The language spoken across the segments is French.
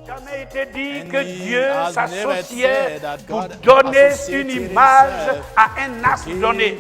Jamais été dit And que he Dieu has never s'associait said that pour God donner associated une image himself à un astre with donné.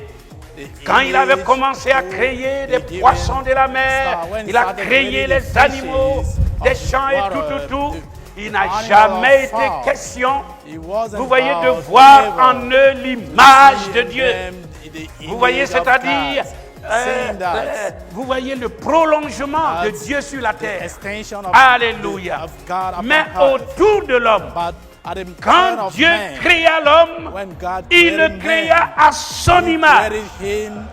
the Quand il avait image commencé à to créer the des given poissons de la mer, star. When he il a started créé creating les the animaux fishes des of champs et water, tout. the Il n'a animal jamais of été fowl. question, It wasn't vous voyez, de about voir ever en eux l'image see de in Dieu. them the Vous voyez, image of c'est-à-dire, God. Saying that vous voyez le prolongement de as Dieu sur la the terre. extension of Alléluia. of God upon Mais earth. autour de l'homme, But at the quand turn of Dieu man, créa l'homme, when God il created le créa man, à son he image. created him,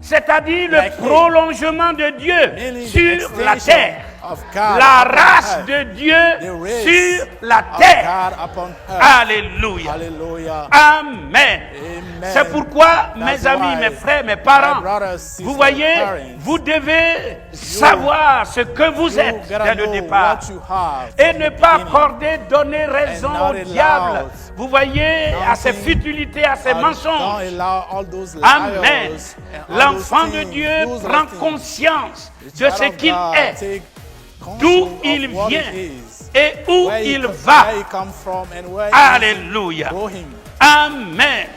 C'est-à-dire like le him. prolongement de Dieu meaning the sur la extension terre. of God La upon race earth. de Dieu The race sur la of terre. God upon earth. Alléluia. Hallelujah. Amen. Amen. C'est pourquoi, mes That's amis, why mes frères, mes parents, my brothers, sisters, vous voyez, parents, vous devez savoir ce que vous you êtes gotta dès le know départ. what you have Et from ne the pas beginning. accorder, donner raison And not au diable. allow Vous voyez, à ses something futilités, à ses Don't mensonges. allow all those liars Amen. and all L'enfant those de things, Dieu those prend things. conscience The de child ce of qu'il God est, take control d'où of il what vient it is, et où where il he va. where he come from and where Alléluia. he is going. Amen.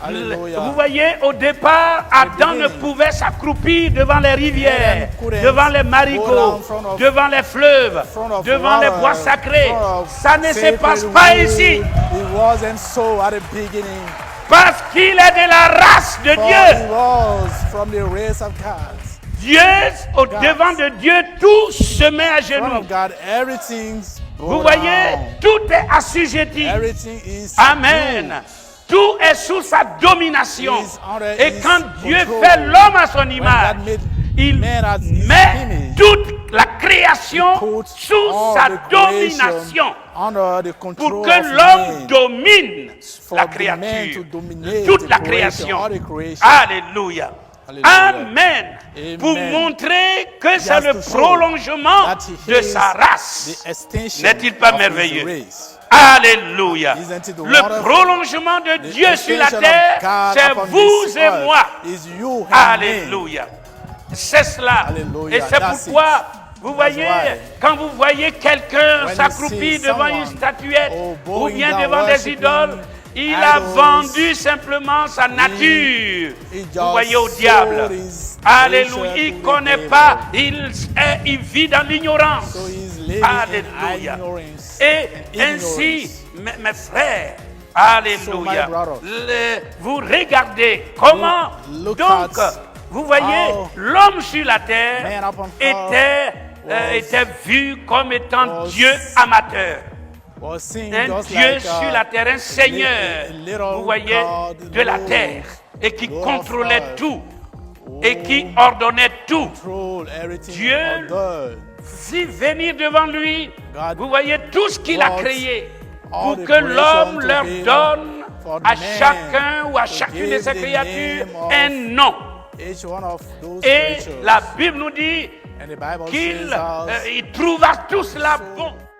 Alléluia. Vous voyez, au départ, Adam ne beginning, pouvait s'accroupir devant les rivières, Adam couldn't devant les go marigots, down in front of- devant les fleuves, front of devant les water, bois sacrés. front of Ça ne se sacred passe pas wood. ici, It wasn't so at the beginning. parce qu'il est de la race de For Dieu. he was from the race of God. Dieu, au devant de Dieu, tout se met à In front genoux. of God, everything's Vous voyez, tout est assujetti. Everything is Amen. subdued. Tout est sous sa domination. Is under Et his quand Dieu control. fait l'homme à son When image, God made il man as his met image, toute la création he put sous all sa the creation domination under the control pour que of l'homme man. domine For la the man créature, to dominate toute the la creation, création. all the creation. Alléluia. Alléluia. Amen. Amen. Pour montrer que c'est Just le to show prolongement that he de is sa race. The extension N'est-il pas of his merveilleux? race. Alléluia. Isn't it Le wonderful? prolongement de The Dieu sur la extension of terre, God c'est upon vous this et earth moi. is you and me. Alléluia. C'est cela. Alléluia. Et c'est That's pourquoi, vous That's voyez, why. quand vous voyez quelqu'un When you s'accroupir see devant une someone, statuette oh, ou bowing bien down, devant des worshiping idoles, il a idols, vendu simplement sa nature. he Vous just voyez au sold diable. his Alléluia. nature Il to ne the connaît devil. pas. Il vit dans l'ignorance. So he's living Alléluia. in ignorance. Et in ainsi, ignorance. mes frères, alléluia, So my brothers, vous regardez comment, look donc, at vous voyez, how l'homme sur la terre man upon earth était vu comme étant was- Dieu amateur. was seen Un just Dieu like, sur la terre, un Seigneur, a little vous voyez, God, de la Lord, terre, et qui Lord of contrôlait earth. tout, et qui ordonnait tout. control everything Dieu undone. Si venir devant lui, God vous voyez tout ce qu'il a wants créé all pour the que l'homme creation to leur be donne for à man chacun ou à to chacune de give ses the créatures name of un nom. Each one of those Et creatures. la Bible nous dit And the Bible qu'il says, il trouva tout cela bon.